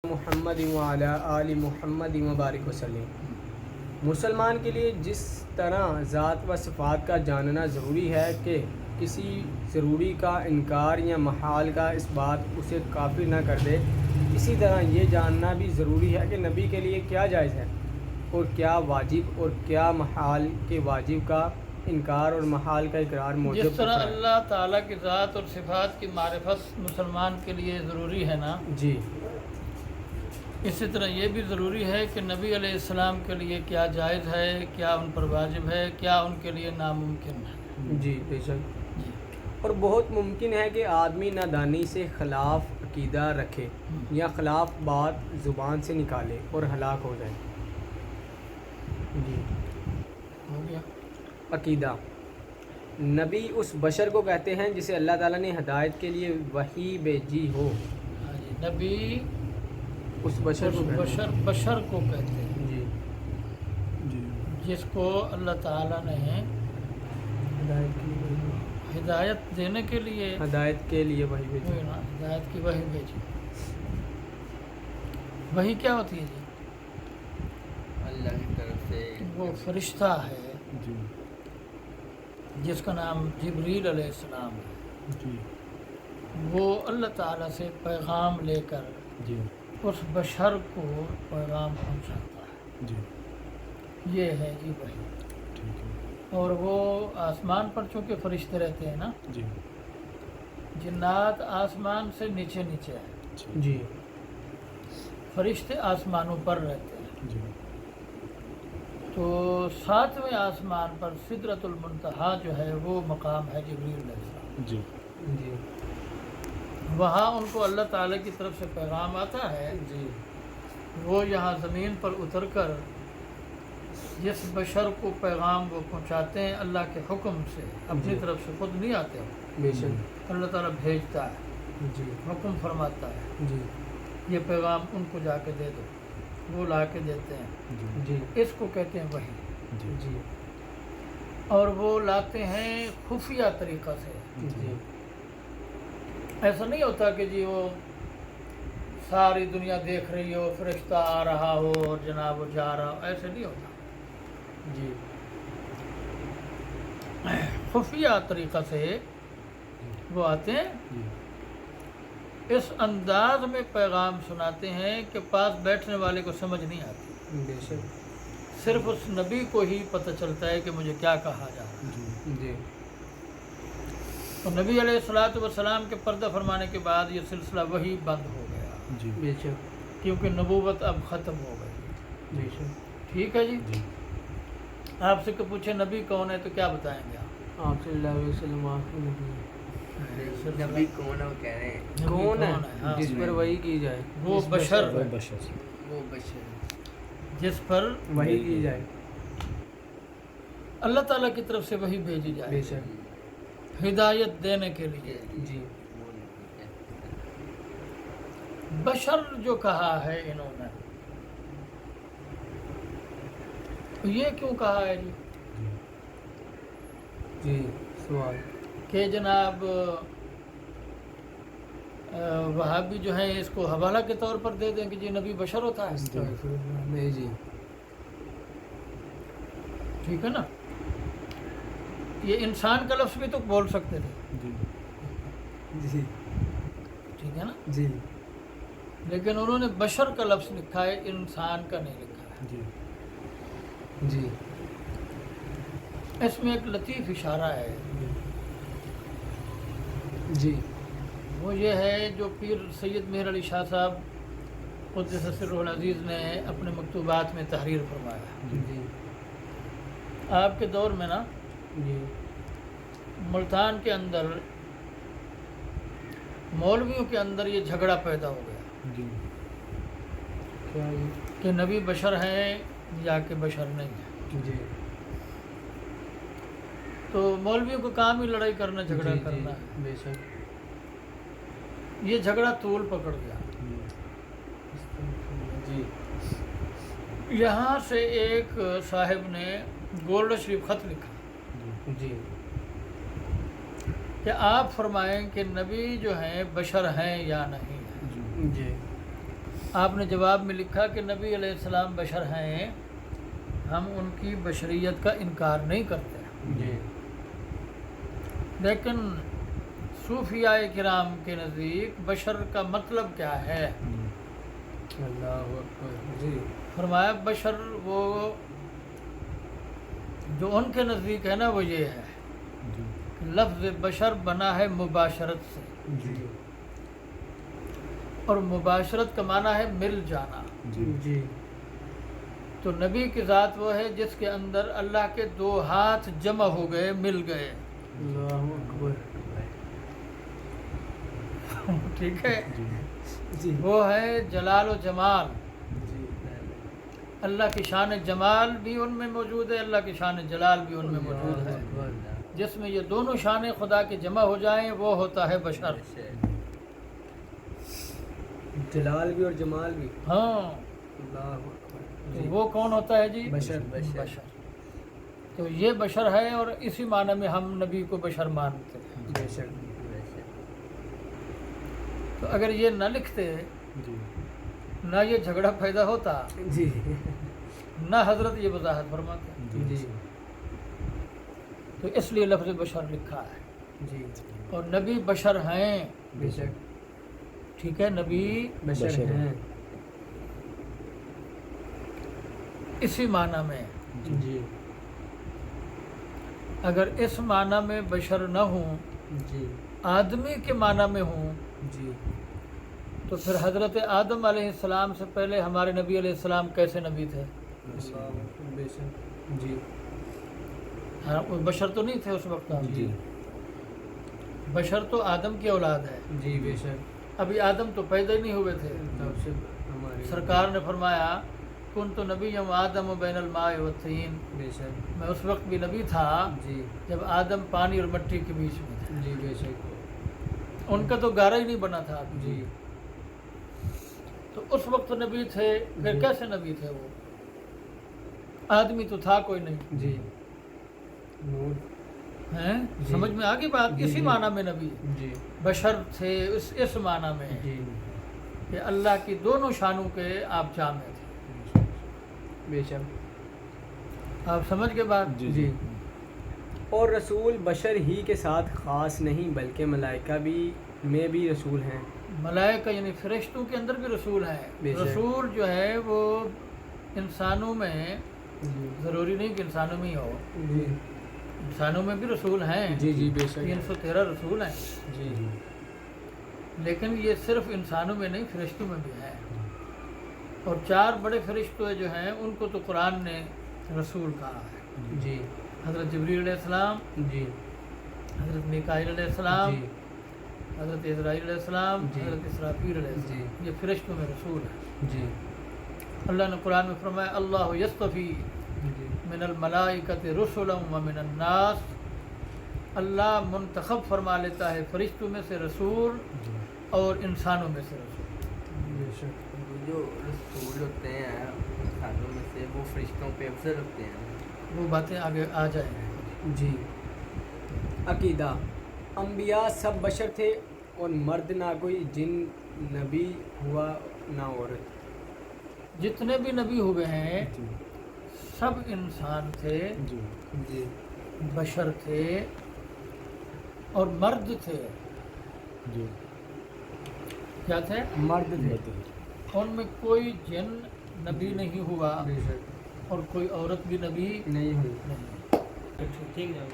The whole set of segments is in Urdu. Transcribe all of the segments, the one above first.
محمد وعلی آل محمد وبارک وسلم۔ مسلمان کے لیے جس طرح ذات و صفات کا جاننا ضروری ہے کہ کسی ضروری کا انکار یا محال کا اس بات اسے کافر نہ کر دے، اسی طرح یہ جاننا بھی ضروری ہے کہ نبی کے لیے کیا جائز ہے اور کیا واجب اور کیا محال کے واجب کا انکار اور محال کا اقرار موجب جس طرح اللہ تعالیٰ کی ذات اور صفات کی معرفت مسلمان کے لیے ضروری ہے نا، جی، اسی طرح یہ بھی ضروری ہے کہ نبی علیہ السلام کے لیے کیا جائز ہے، کیا ان پر واجب ہے، کیا ان کے لیے ناممکن ہے۔ جی بے شک۔ اور بہت ممکن ہے کہ آدمی نادانی سے خلاف عقیدہ رکھے یا خلاف بات زبان سے نکالے اور ہلاک ہو جائے۔ جی، ہو گیا۔ عقیدہ نبی اس بشر کو کہتے ہیں جسے اللہ تعالیٰ نے ہدایت کے لیے وحی بھیجی ہو۔ ہاں جی، نبی اس بشر کو کہتے ہیں۔ بشر کو کہتے ہیں جی جی جس کو اللہ تعالیٰ نے ہدایت دینے کے لیے ہدایت کے لیے وحی بھیجی۔ وہی نا، ہدایت کی وحی بھیجی۔ وحی کیا ہوتی ہے جی؟ اللہ کی طرف سے وہ فرشتہ ہے جی جس کا نام جبریل علیہ السلام ہے، جی وہ اللہ تعالیٰ سے پیغام لے کر جی اس بشر کو پیغام پہنچاتا ہے۔ جی یہ ہے جی وحی۔ ٹھیک ہے اور وہ آسمان پر چونکہ فرشتے رہتے ہیں نا، جی جنات آسمان سے نیچے نیچے ہیں، جی فرشتے آسمانوں پر رہتے ہیں۔ جی تو ساتویں آسمان پر سدرۃ المنتہا جو ہے وہ مقام ہے جبریل علیہ السلام۔ جی جی وہاں ان کو اللہ تعالیٰ کی طرف سے پیغام آتا ہے، جی وہ یہاں زمین پر اتر کر جس بشر کو پیغام وہ پہنچاتے ہیں اللہ کے حکم سے، اپنی جی طرف سے خود نہیں آتے ہو، بے شک۔ اللہ تعالیٰ بھیجتا ہے، جی حکم فرماتا ہے، جی یہ پیغام ان کو جا کے دے دو، وہ لا کے دیتے ہیں۔ جی جی اس کو کہتے ہیں وحی۔ جی جی اور وہ لاتے ہیں خفیہ طریقہ سے۔ جی ایسا نہیں ہوتا کہ جی وہ ساری دنیا دیکھ رہی ہو، فرشتہ آ رہا ہو اور جناب وہ جا رہا ہو، ایسے نہیں ہوتا۔ جی خفیہ طریقہ سے وہ آتے ہیں، جی اس انداز میں پیغام سناتے ہیں کہ پاس بیٹھنے والے کو سمجھ نہیں آتی، بے شک۔ صرف اس نبی کو ہی پتہ چلتا ہے کہ مجھے کیا کہا جا رہا ہے۔ جی جی تو نبی علیہ الصلوۃ والسلام کے پردہ فرمانے کے بعد یہ سلسلہ وہی بند ہو گیا، جی بے شک۔ کیونکہ نبوت اب ختم ہو گئی۔ بے شک۔ ٹھیک ہے جی، جی آپ سے کہ پوچھے نبی کون ہے تو کیا بتائیں گے آپ؟ آپ صلی اللہ علیہ وسلم آخری نبی نبی کون ہے وہ کہہ رہے ہیں، نبی کون ہے ہاں، جس پر وحی کی جائے؟ وہ بشر وہ بشر وہ بشر جس پر وحی کی جائے، اللہ تعالیٰ کی طرف سے وہی بھیجی بے جائے شک۔ ہدایت دینے کے لیے۔ جی بشر جو کہا ہے انہوں نے، تو یہ کیوں کہا ہے جی جی سوال۔ کہ جناب وہابی جو ہیں اس کو حوالہ کے طور پر دے دیں کہ جی نبی بشر ہوتا ہے؟ استغفر اللہ۔ نہیں جی، ٹھیک ہے نا، یہ انسان کا لفظ بھی تو بول سکتے تھے، جی جی ٹھیک ہے نا، جی لیکن انہوں نے بشر کا لفظ لکھا ہے، انسان کا نہیں لکھا ہے۔ جی جی اس میں ایک لطیف اشارہ ہے، جی وہ یہ ہے جو پیر سید مہر علی شاہ صاحب قدس سرہ العزیز نے اپنے مکتوبات میں تحریر فرمایا۔ جی آپ کے دور میں نا جی ملتان کے اندر مولویوں کے اندر یہ جھگڑا پیدا ہو گیا جی کیا جی؟ کہ نبی بشر ہیں یا کہ بشر نہیں ہیں۔ جی تو مولویوں کا کام ہی لڑائی کرنا، جھگڑا جی کرنا ہے۔ بے شک۔ یہ جھگڑا طول پکڑ گیا، جی یہاں سے ایک صاحب نے گولڈ شریف خط لکھا جی کہ آپ فرمائیں کہ نبی جو ہیں بشر ہیں یا نہیں ہیں۔ جی جی آپ نے جواب میں لکھا کہ نبی علیہ السلام بشر ہیں، ہم ان کی بشریت کا انکار نہیں کرتے، جی لیکن صوفیاء کرام کے نزدیک بشر کا مطلب کیا ہے؟ اللہ اکبر جی فرمایا بشر وہ جو ان کے نزدیک ہے نا وہ یہ ہے جی کہ لفظ بشر بنا ہے مباشرت سے، جی اور مباشرت کا معنی ہے مل جانا۔ جی جی تو نبی کی ذات وہ ہے جس کے اندر اللہ کے دو ہاتھ جمع ہو گئے، مل گئے، اللہ اکبر ٹھیک ہے؟ جی جی وہ ہے جلال و جمال، جی اللہ کی شان جمال بھی ان میں موجود ہے، اللہ کی شان جلال بھی ان میں موجود ہے۔ جس میں یہ دونوں شانیں خدا کے جمع ہو جائیں وہ ہوتا ہے بشر۔ جلال بھی اور جمال بھی، ہاں، اللہ اکبر تو جی وہ کون ہوتا ہے جی؟ بشر بشر۔ تو یہ بشر ہے، اور اسی معنی میں ہم نبی کو بشر مانتے ہیں۔ بے شک تو اگر یہ نہ لکھتے جی نہ یہ جھگڑا پیدا ہوتا، جی نہ حضرت یہ وضاحت فرماتے، جی تو اس لیے لفظ بشر لکھا ہے۔ جی اور نبی بشر ہیں، بے شک ٹھیک ہے، نبی بشر بشر ہیں اسی معنی میں۔ جی اگر اس معنی میں بشر نہ ہوں، جی آدمی کے معنی میں ہوں، جی تو پھر حضرت آدم علیہ السلام سے پہلے ہمارے نبی علیہ السلام کیسے نبی تھے؟ اللہ بے شک جی ہاں، وہ بشر تو نہیں تھے اس وقت۔ جی بشر تو آدم کی اولاد ہے، جی بے شک ابھی آدم تو پیدا ہی نہیں ہوئے تھے۔ تب سے ہمارے سرکار نے فرمایا کن تو نبی آدم و بین الماء والطین، بے شک میں اس وقت بھی نبی تھا جی جب آدم پانی اور مٹی کے بیچ میں تھے، جی بے شک ان کا تو گارا ہی نہیں بنا تھا ابھی۔ جی تو اس وقت نبی تھے، پھر جی۔ کیسے نبی تھے وہ؟ آدمی تو تھا کوئی نہیں، جی نور ہیں؟ جی۔ سمجھ میں آگی بات؟ جی، اسی جی۔ معنی میں نبی جی بشر تھے، اس معنی میں جی کہ اللہ کی دونوں شانوں کے آپ جامع تھے۔ بے شک آپ سمجھ کے بات؟ جی جی اور رسول بشر ہی کے ساتھ خاص نہیں بلکہ ملائکہ بھی میں بھی رسول ہیں۔ ملائکہ یعنی فرشتوں کے اندر بھی رسول ہیں۔ بے شک۔ رسول جو ہے وہ انسانوں میں جی ضروری نہیں کہ انسانوں میں ہی ہو، جی انسانوں میں بھی رسول ہیں، جی جی بے شک 313 رسول ہیں، جی لیکن یہ صرف انسانوں میں نہیں، فرشتوں میں بھی ہیں۔ اور 4 بڑے فرشتے جو ہیں ان کو تو قرآن نے رسول کہا ہے، جی حضرت جبریل علیہ السلام، جی حضرت میکائیل علیہ السلام، جی حضرت اسرائیل علیہ السلام، جی۔ حضرت اسرافیل علیہ السلام، جی۔ یہ فرشتوں میں رسول ہیں۔ جی اللہ نے قرآن میں فرمایا اللہ یصطفی جی من الملائکۃ رسلا ومن الناس، اللہ منتخب فرما لیتا ہے فرشتوں میں سے رسول اور انسانوں میں سے رسول۔ بے شک وہ جو رسول ہوتے ہیں انسانوں میں سے وہ فرشتوں پہ افضل ہوتے ہیں۔ وہ باتیں آگے آ جائیں گی۔ جی عقیدہ انبیاء سب بشر تھے اور مرد نہ کوئی جن نبی ہوا نہ عورت۔ جتنے بھی نبی ہوئے ہیں جی سب انسان تھے، جی جی بشر تھے اور مرد تھے۔ جی کیا تھے؟ مرد تھے ان میں کوئی جن نبی نہیں ہوا بے شک اور کوئی عورت بھی نبی نہیں ہوئی نہیں۔ ٹھیک ہے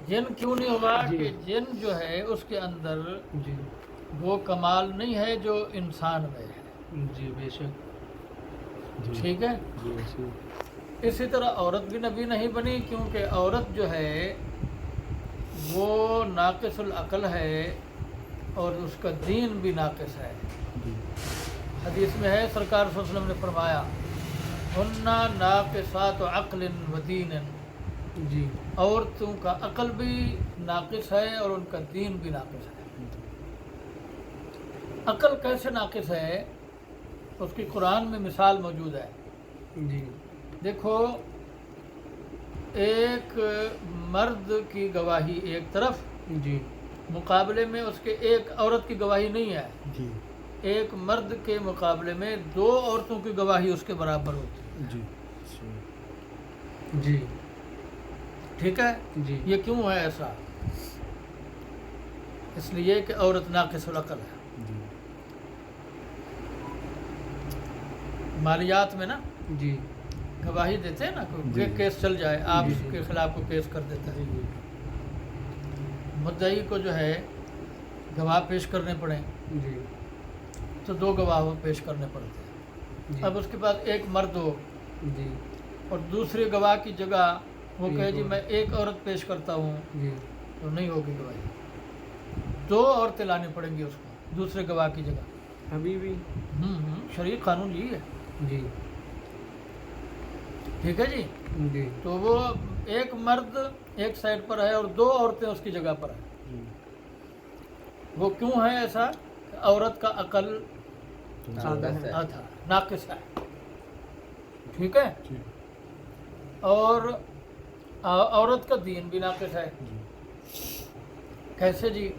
جن کیوں نہیں ہوا؟ جی۔ کہ جن جو ہے اس کے اندر جی وہ کمال نہیں ہے جو انسان میں ہے، جی بے شک جی ٹھیک ہے؟ جی ایسے اسی طرح عورت بھی نبی نہیں بنی، کیونکہ عورت جو ہے وہ ناقص العقل ہے اور اس کا دین بھی ناقص ہے۔ جی حدیث میں ہے سرکار صلی اللہ علیہ وسلم نے فرمایا ہننا ناقصات عقل و دین، جی عورتوں کا عقل بھی ناقص ہے اور ان کا دین بھی ناقص ہے۔ عقل کیسے ناقص ہے؟ اس کی قرآن میں مثال موجود ہے۔ جی دیکھو، ایک مرد کی گواہی ایک طرف، جی مقابلے میں اس کے ایک عورت کی گواہی نہیں ہے، جی ایک مرد کے مقابلے میں 2 عورتوں کی گواہی اس کے برابر ہوتی جی ہے جی ٹھیک ہے جی یہ کیوں ہے ایسا؟ اس لیے کہ عورت ناقص العقل ہے جی مالیات میں نا جی گواہی دیتے ہیں نا جی۔ کہ کیس چل جائے آپ جی، اس جی۔ کے خلاف کو کیس کر دیتا ہے جی مدعی کو جو ہے گواہ پیش کرنے پڑیں جی تو 2 گواہ پیش کرنے پڑتے ہیں جی اب اس کے بعد ایک مرد ہو جی اور دوسرے گواہ کی جگہ وہ ایک کہے جی اور۔ میں ایک عورت پیش کرتا ہوں جی تو نہیں ہوگی گواہی 2 عورتیں لانی پڑیں گی اس کو دوسرے گواہ کی جگہ ابھی بھی شرعی قانون یہی ہے جی ٹھیک ہے جی جی تو وہ ایک مرد ایک سائڈ پر ہے اور 2 عورتیں اس کی جگہ پر ہیں جی وہ کیوں ہے ایسا کہ عورت کا عقل آدھا ہے آدھا ناقص ہے ٹھیک ہے جی اور عورت کا دین بھی ناقص ہے جی کیسے جی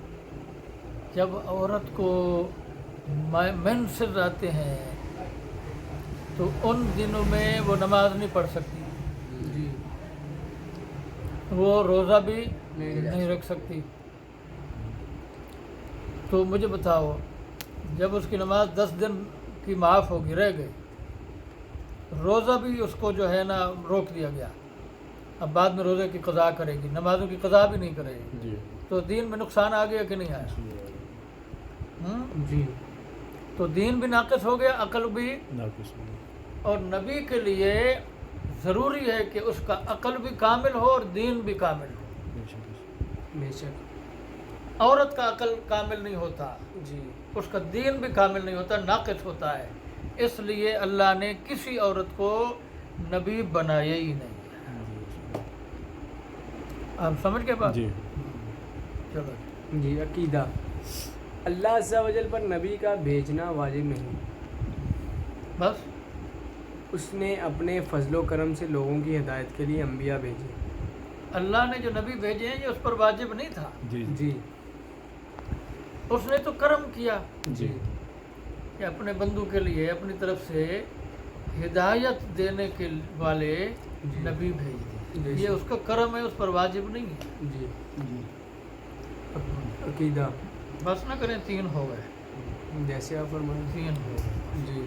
جب عورت کو مینسز آتے ہیں تو ان دنوں میں وہ نماز نہیں پڑھ سکتی جی وہ روزہ بھی نہیں نہیں رکھ سکتی تو مجھے بتاؤ جب اس کی نماز 10 دن کی معاف ہوگی رہ گئی روزہ بھی اس کو جو ہے نا روک دیا گیا اب بعد میں روزے کی قضا کرے گی نمازوں کی قضا بھی نہیں کرے گی جی تو دین میں نقصان آ گیا کہ نہیں آیا جی تو دین بھی ناقص ہو گیا عقل بھی ناقص ہو گیا۔ اور نبی کے لیے ضروری ہے کہ اس کا عقل بھی کامل ہو اور دین بھی کامل ہو بے شک۔ بے شک عورت کا عقل کامل نہیں ہوتا جی اس کا دین بھی کامل نہیں ہوتا ناقص ہوتا ہے اس لیے اللہ نے کسی عورت کو نبی بنایا ہی نہیں آپ سمجھ کے بات جی چلو جی عقیدہ اللہ عز و جل پر نبی کا بھیجنا واجب نہیں بس اس نے اپنے فضل و کرم سے لوگوں کی ہدایت کے لیے انبیاء بھیجے اللہ نے جو نبی بھیجے ہیں یہ اس پر واجب نہیں تھا جی جی اس نے تو کرم کیا جی کہ اپنے بندوں کے لیے اپنی طرف سے ہدایت دینے کے والے جی۔ نبی بھیج دیے جی۔ یہ اس کا کرم ہے اس پر واجب نہیں ہے جی جی عقیدہ بس نہ کریں 3 ہو گئے جیسے آپ فرمائیں 3 ہو گئے جی